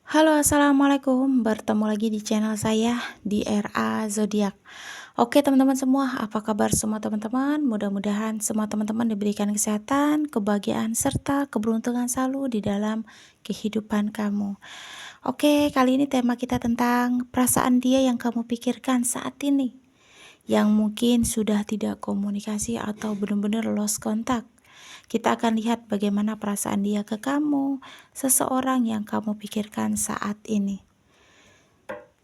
Halo, assalamualaikum. Bertemu lagi di channel saya di RA Zodiak. Oke, teman-teman semua, apa kabar semua teman-teman? Mudah-mudahan semua teman-teman diberikan kesehatan, kebahagiaan, serta keberuntungan selalu di dalam kehidupan kamu. Oke, kali ini tema kita tentang perasaan dia yang kamu pikirkan saat ini, yang mungkin sudah tidak komunikasi atau benar-benar lost contact. Kita akan lihat bagaimana perasaan dia ke kamu, seseorang yang kamu pikirkan saat ini.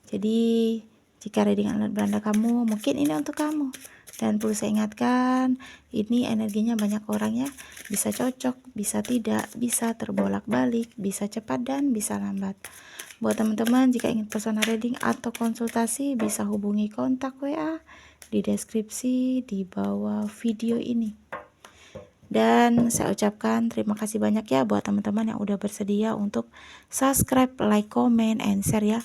Jadi, jika reading alat Belanda kamu, mungkin ini untuk kamu. Dan perlu saya ingatkan, ini energinya banyak orang ya. Bisa cocok, bisa tidak, bisa terbolak-balik, bisa cepat dan bisa lambat. Buat teman-teman, jika ingin personal reading atau konsultasi, bisa hubungi kontak WA di deskripsi di bawah video ini. Dan saya ucapkan terima kasih banyak ya buat teman-teman yang udah bersedia untuk subscribe, like, comment, and share ya.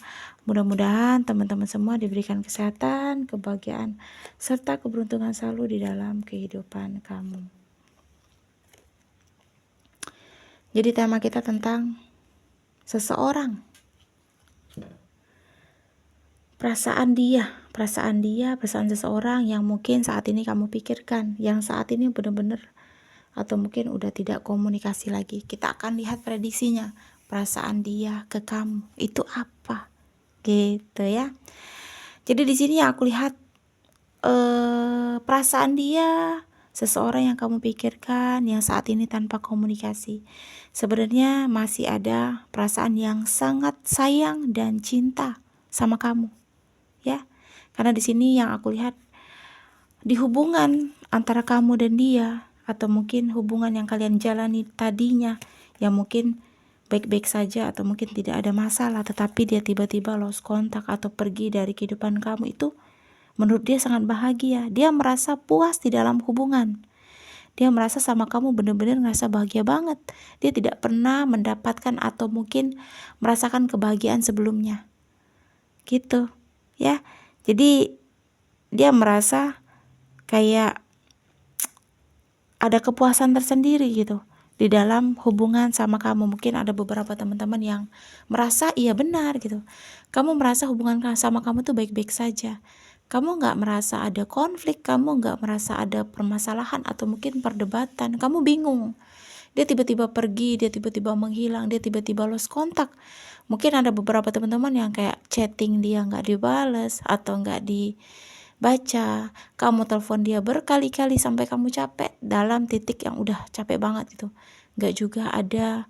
Mudah-mudahan teman-teman semua diberikan kesehatan, kebahagiaan, serta keberuntungan selalu di dalam kehidupan kamu. Jadi tema kita tentang seseorang. Perasaan seseorang yang mungkin saat ini kamu pikirkan, yang saat ini benar-benar atau mungkin udah tidak komunikasi lagi. Kita akan lihat prediksinya, perasaan dia ke kamu itu apa, gitu ya. Jadi di sini aku lihat perasaan dia, seseorang yang kamu pikirkan yang saat ini tanpa komunikasi. Sebenarnya masih ada perasaan yang sangat sayang dan cinta sama kamu, ya. Karena di sini yang aku lihat di hubungan antara kamu dan dia, atau mungkin hubungan yang kalian jalani tadinya yang mungkin baik-baik saja atau mungkin tidak ada masalah, tetapi dia tiba-tiba lost kontak atau pergi dari kehidupan kamu, itu menurut dia sangat bahagia. Dia merasa puas di dalam hubungan. Dia merasa sama kamu benar-benar ngerasa bahagia banget. Dia tidak pernah mendapatkan atau mungkin merasakan kebahagiaan sebelumnya, gitu ya. Jadi dia merasa kayak ada kepuasan tersendiri gitu di dalam hubungan sama kamu. Mungkin ada beberapa teman-teman yang merasa iya benar gitu. Kamu merasa hubungan sama kamu tuh baik-baik saja. Kamu nggak merasa ada konflik, kamu nggak merasa ada permasalahan atau mungkin perdebatan. Kamu bingung. Dia tiba-tiba pergi, dia tiba-tiba menghilang, dia tiba-tiba lost kontak. Mungkin ada beberapa teman-teman yang kayak chatting dia nggak dibales atau nggak dibaca, kamu telepon dia berkali-kali sampai kamu capek, dalam titik yang udah capek banget gitu, nggak juga ada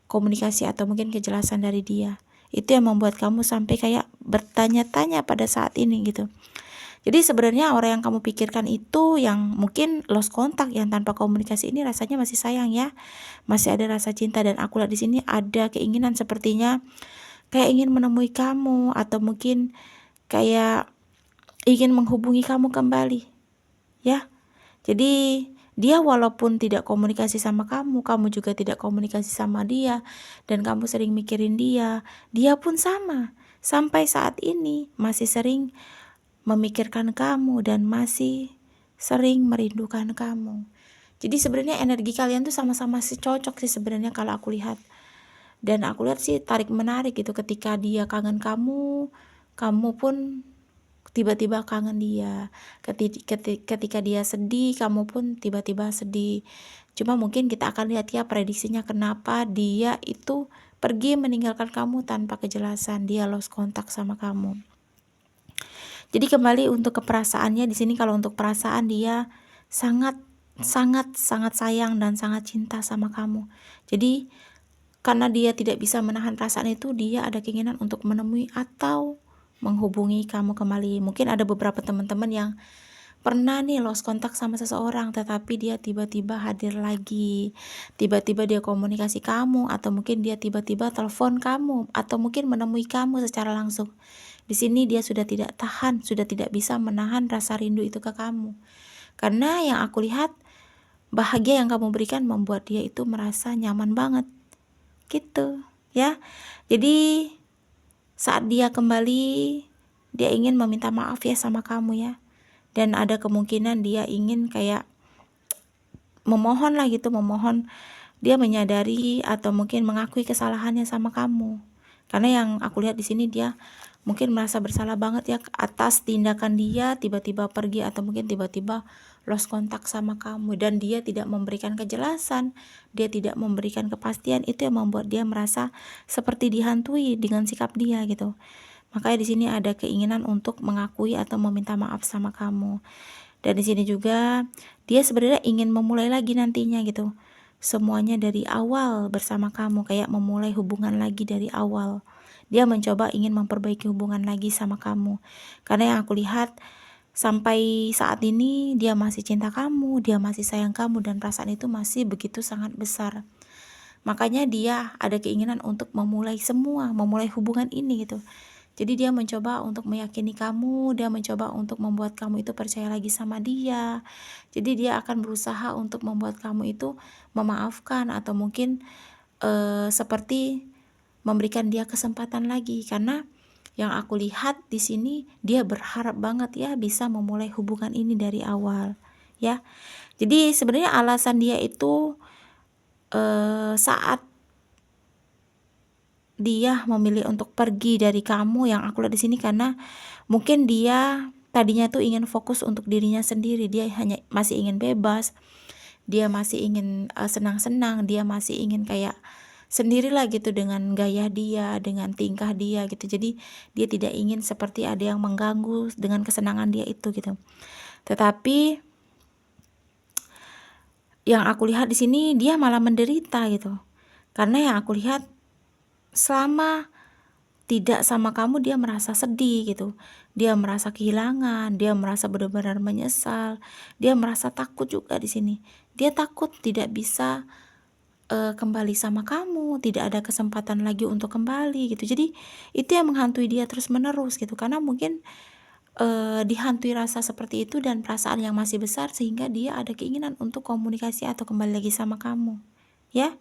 komunikasi atau mungkin kejelasan dari dia. Itu yang membuat kamu sampai kayak bertanya-tanya pada saat ini gitu. Jadi sebenarnya orang yang kamu pikirkan itu yang mungkin lost kontak, yang tanpa komunikasi ini, rasanya masih sayang ya, masih ada rasa cinta. Dan aku lihat di sini ada keinginan sepertinya kayak ingin menemui kamu atau mungkin kayak ingin menghubungi kamu kembali ya. Jadi dia walaupun tidak komunikasi sama kamu, kamu juga tidak komunikasi sama dia, dan kamu sering mikirin dia, dia pun sama. Sampai saat ini masih sering memikirkan kamu dan masih sering merindukan kamu. Jadi sebenarnya energi kalian tuh sama-sama sih cocok sih sebenarnya kalau aku lihat. Dan aku lihat sih tarik menarik gitu, ketika dia kangen kamu, kamu pun tiba-tiba kangen dia. Ketika dia sedih, kamu pun tiba-tiba sedih. Cuma mungkin kita akan lihat ya prediksinya kenapa dia itu pergi meninggalkan kamu tanpa kejelasan. Dia lost kontak sama kamu. Jadi kembali untuk keperasaannya di sini, kalau untuk perasaan dia sangat sayang dan sangat cinta sama kamu. Jadi karena dia tidak bisa menahan perasaan itu, dia ada keinginan untuk menemui atau menghubungi kamu kembali. Mungkin ada beberapa teman-teman yang pernah nih lost kontak sama seseorang, tetapi dia tiba-tiba hadir lagi, tiba-tiba dia komunikasi kamu, atau mungkin dia tiba-tiba telepon kamu, atau mungkin menemui kamu secara langsung. Di sini dia sudah tidak tahan, sudah tidak bisa menahan rasa rindu itu ke kamu. Karena yang aku lihat, bahagia yang kamu berikan membuat dia itu merasa nyaman banget, gitu ya. Jadi saat dia kembali, dia ingin meminta maaf ya sama kamu ya. Dan ada kemungkinan dia ingin kayak memohon lah gitu, memohon dia menyadari atau mungkin mengakui kesalahannya sama kamu. Karena yang aku lihat di sini dia mungkin merasa bersalah banget ya atas tindakan dia tiba-tiba pergi atau mungkin tiba-tiba lost kontak sama kamu, dan dia tidak memberikan kejelasan, dia tidak memberikan kepastian. Itu yang membuat dia merasa seperti dihantui dengan sikap dia gitu. Makanya di sini ada keinginan untuk mengakui atau meminta maaf sama kamu. Dan di sini juga dia sebenarnya ingin memulai lagi nantinya gitu. Semuanya dari awal bersama kamu, kayak memulai hubungan lagi dari awal. Dia mencoba ingin memperbaiki hubungan lagi sama kamu. Karena yang aku lihat sampai saat ini dia masih cinta kamu, dia masih sayang kamu, dan perasaan itu masih begitu sangat besar. Makanya dia ada keinginan untuk memulai hubungan ini gitu. Jadi dia mencoba untuk meyakini kamu, dia mencoba untuk membuat kamu itu percaya lagi sama dia. Jadi dia akan berusaha untuk membuat kamu itu memaafkan atau mungkin seperti memberikan dia kesempatan lagi, karena yang aku lihat di sini dia berharap banget ya bisa memulai hubungan ini dari awal ya. Jadi sebenarnya alasan dia itu saat dia memilih untuk pergi dari kamu, yang aku lihat di sini karena mungkin dia tadinya tuh ingin fokus untuk dirinya sendiri, dia hanya masih ingin bebas, dia masih ingin senang-senang, dia masih ingin kayak sendirilah gitu dengan gaya dia, dengan tingkah dia gitu. Jadi dia tidak ingin seperti ada yang mengganggu dengan kesenangan dia itu gitu. Tetapi yang aku lihat di sini dia malah menderita gitu. Karena yang aku lihat selama tidak sama kamu dia merasa sedih gitu. Dia merasa kehilangan, dia merasa benar-benar menyesal, dia merasa takut juga di sini. Dia takut tidak bisa kembali sama kamu, tidak ada kesempatan lagi untuk kembali gitu. Jadi itu yang menghantui dia terus-menerus gitu. Karena mungkin dihantui rasa seperti itu dan perasaan yang masih besar, sehingga dia ada keinginan untuk komunikasi atau kembali lagi sama kamu. Ya,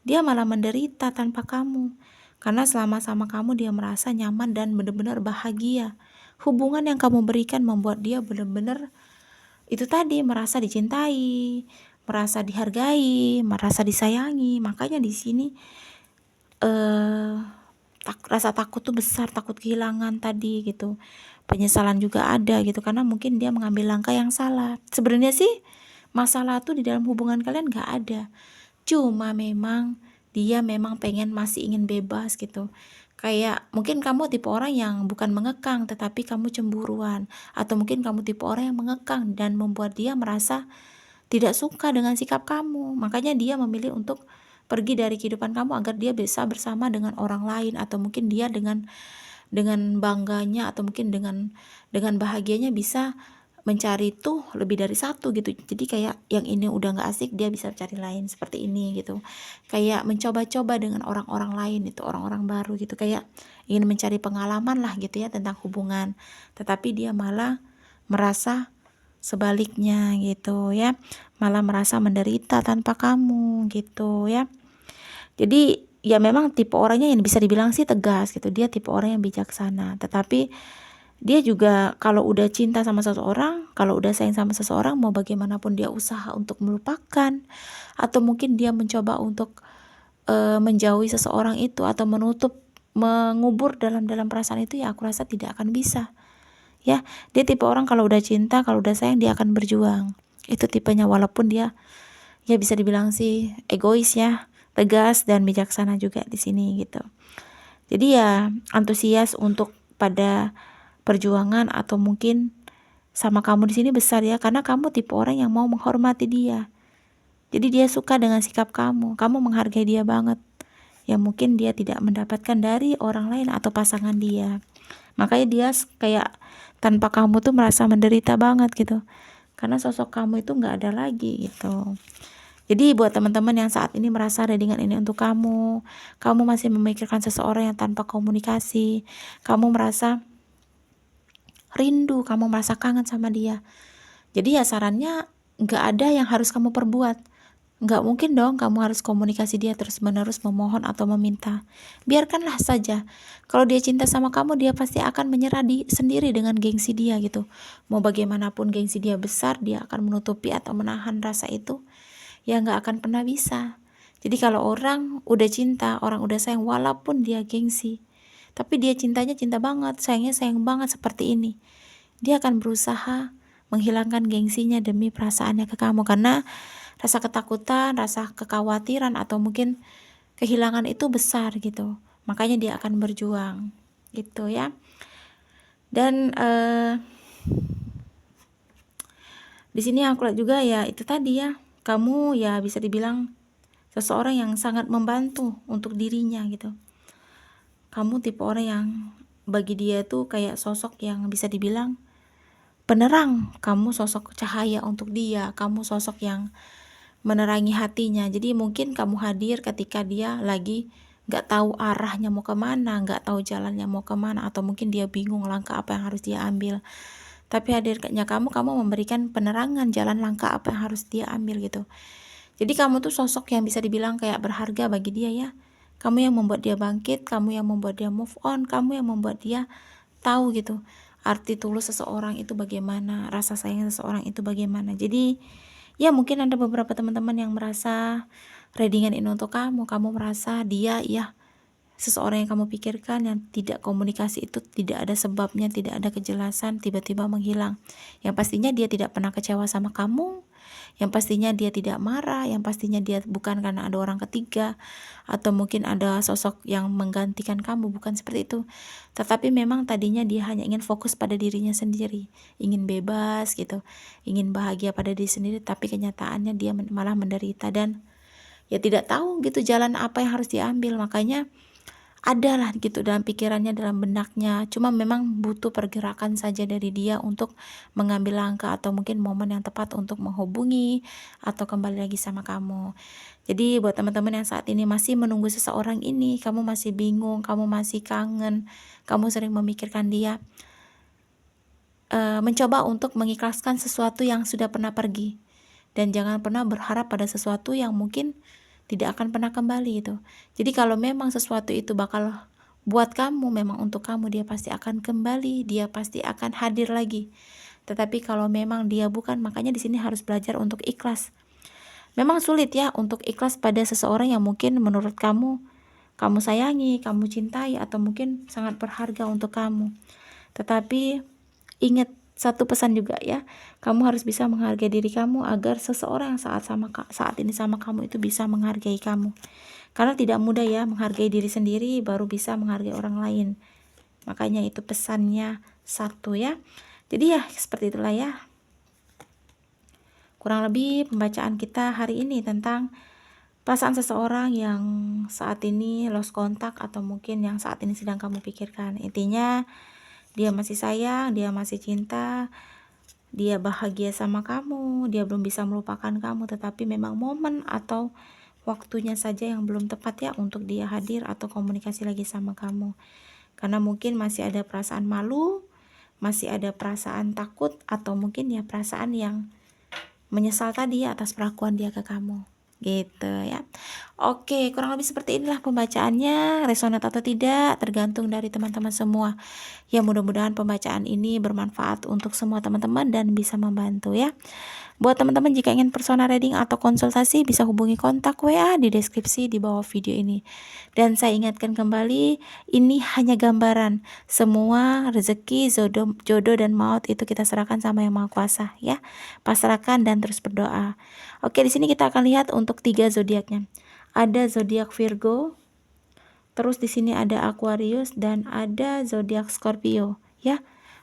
dia malah menderita tanpa kamu. Karena selama sama kamu dia merasa nyaman dan benar-benar bahagia. Hubungan yang kamu berikan membuat dia benar-benar itu tadi merasa dicintai, merasa dihargai, merasa disayangi. Makanya di sini eh rasa takut tuh besar, takut kehilangan tadi gitu. Penyesalan juga ada gitu karena mungkin dia mengambil langkah yang salah. Sebenarnya sih masalah tuh di dalam hubungan kalian gak ada. Cuma memang dia memang pengen masih ingin bebas gitu. Kayak mungkin kamu tipe orang yang bukan mengekang tetapi kamu cemburuan, atau mungkin kamu tipe orang yang mengekang dan membuat dia merasa tidak suka dengan sikap kamu. Makanya dia memilih untuk pergi dari kehidupan kamu agar dia bisa bersama dengan orang lain, atau mungkin dia dengan bangganya atau mungkin dengan bahagianya bisa mencari tuh lebih dari satu gitu. Jadi kayak yang ini udah nggak asik dia bisa cari lain seperti ini gitu. Kayak mencoba-coba dengan orang-orang lain itu, orang-orang baru gitu, kayak ingin mencari pengalaman lah gitu ya tentang hubungan. Tetapi dia malah merasa sebaliknya gitu ya, malah merasa menderita tanpa kamu gitu ya. Jadi ya memang tipe orangnya yang bisa dibilang sih tegas gitu, dia tipe orang yang bijaksana, tetapi dia juga kalau udah cinta sama seseorang, kalau udah sayang sama seseorang, mau bagaimanapun dia usaha untuk melupakan atau mungkin dia mencoba untuk menjauhi seseorang itu atau mengubur dalam perasaan itu, ya aku rasa tidak akan bisa. Ya, dia tipe orang kalau udah cinta, kalau udah sayang dia akan berjuang. Itu tipenya, walaupun dia ya bisa dibilang sih egois ya, tegas dan bijaksana juga di sini gitu. Jadi ya antusias untuk pada perjuangan atau mungkin sama kamu di sini besar ya, karena kamu tipe orang yang mau menghormati dia. Jadi dia suka dengan sikap kamu menghargai dia banget. Ya mungkin dia tidak mendapatkan dari orang lain atau pasangan dia. Makanya dia kayak tanpa kamu tuh merasa menderita banget gitu. Karena sosok kamu itu nggak ada lagi gitu. Jadi buat teman-teman yang saat ini merasa readingan ini untuk kamu masih memikirkan seseorang yang tanpa komunikasi, kamu merasa rindu, kamu merasa kangen sama dia. Jadi ya sarannya nggak ada yang harus kamu perbuat. Nggak mungkin dong kamu harus komunikasi dia terus-menerus memohon atau meminta. Biarkanlah saja. Kalau dia cinta sama kamu, dia pasti akan menyerah sendiri dengan gengsi dia gitu. Mau bagaimanapun gengsi dia besar, dia akan menutupi atau menahan rasa itu. Ya nggak akan pernah bisa. Jadi kalau orang udah cinta, orang udah sayang, walaupun dia gengsi, tapi dia cintanya cinta banget, sayangnya sayang banget seperti ini. Dia akan berusaha menghilangkan gengsinya demi perasaannya ke kamu, karena rasa ketakutan, rasa kekhawatiran atau mungkin kehilangan itu besar gitu. Makanya dia akan berjuang gitu ya. Dan di sini aku lihat juga ya itu tadi ya, kamu ya bisa dibilang seseorang yang sangat membantu untuk dirinya gitu. Kamu tipe orang yang bagi dia tuh kayak sosok yang bisa dibilang penerang, kamu sosok cahaya untuk dia, kamu sosok yang menerangi hatinya. Jadi mungkin kamu hadir ketika dia lagi gak tahu arahnya mau kemana, gak tahu jalannya mau kemana, atau mungkin dia bingung langkah apa yang harus dia ambil. Tapi hadirnya kamu memberikan penerangan jalan langkah apa yang harus dia ambil gitu. Jadi kamu tuh sosok yang bisa dibilang kayak berharga bagi dia ya. Kamu yang membuat dia bangkit, kamu yang membuat dia move on, kamu yang membuat dia tahu gitu arti tulus seseorang itu bagaimana, rasa sayang seseorang itu bagaimana. Jadi ya mungkin ada beberapa teman-teman yang merasa readingan ini untuk kamu merasa dia ya seseorang yang kamu pikirkan, yang tidak komunikasi itu tidak ada sebabnya, tidak ada kejelasan, tiba-tiba menghilang. Yang pastinya dia tidak pernah kecewa sama kamu, yang pastinya dia tidak marah, yang pastinya dia bukan karena ada orang ketiga atau mungkin ada sosok yang menggantikan kamu, bukan seperti itu. Tetapi memang tadinya dia hanya ingin fokus pada dirinya sendiri, ingin bebas gitu, ingin bahagia pada diri sendiri, tapi kenyataannya dia malah menderita dan ya tidak tahu gitu jalan apa yang harus diambil. Makanya adalah gitu dalam pikirannya, dalam benaknya, cuma memang butuh pergerakan saja dari dia untuk mengambil langkah atau mungkin momen yang tepat untuk menghubungi atau kembali lagi sama kamu. Jadi buat teman-teman yang saat ini masih menunggu seseorang ini, kamu masih bingung, kamu masih kangen, kamu sering memikirkan dia, mencoba untuk mengikhlaskan sesuatu yang sudah pernah pergi, dan jangan pernah berharap pada sesuatu yang mungkin tidak akan pernah kembali itu. Jadi kalau memang sesuatu itu bakal buat kamu, memang untuk kamu, dia pasti akan kembali, dia pasti akan hadir lagi. Tetapi kalau memang dia bukan, makanya di sini harus belajar untuk ikhlas. Memang sulit ya untuk ikhlas pada seseorang yang mungkin menurut kamu sayangi, kamu cintai, atau mungkin sangat berharga untuk kamu. Tetapi ingat satu pesan juga ya, kamu harus bisa menghargai diri kamu agar seseorang yang saat ini sama kamu itu bisa menghargai kamu. Karena tidak mudah ya menghargai diri sendiri baru bisa menghargai orang lain. Makanya itu pesannya satu ya. Jadi ya seperti itulah ya. Kurang lebih pembacaan kita hari ini tentang perasaan seseorang yang saat ini lost contact atau mungkin yang saat ini sedang kamu pikirkan. Intinya dia masih sayang, dia masih cinta, dia bahagia sama kamu, dia belum bisa melupakan kamu, tetapi memang momen atau waktunya saja yang belum tepat ya untuk dia hadir atau komunikasi lagi sama kamu. Karena mungkin masih ada perasaan malu, masih ada perasaan takut, atau mungkin ya perasaan yang menyesal tadi atas perlakuan dia ke kamu. Gitu ya. Oke, kurang lebih seperti inilah pembacaannya. Resonat atau tidak tergantung dari teman-teman semua. Ya mudah-mudahan pembacaan ini bermanfaat untuk semua teman-teman dan bisa membantu ya. Buat teman-teman jika ingin personal reading atau konsultasi bisa hubungi kontak WA di deskripsi di bawah video ini. Dan saya ingatkan kembali, ini hanya gambaran. Semua rezeki, jodoh dan maut itu kita serahkan sama Yang Maha Kuasa ya. Pasrahkan dan terus berdoa. Oke, di sini kita akan lihat untuk 3 zodiaknya. Ada zodiak Virgo, terus di sini ada Aquarius dan ada zodiak Scorpio ya.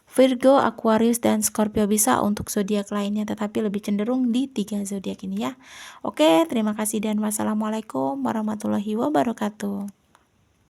Virgo, Aquarius, dan Scorpio bisa untuk zodiak lainnya, tetapi lebih cenderung di 3 zodiak ini ya. Oke, terima kasih dan wassalamualaikum warahmatullahi wabarakatuh.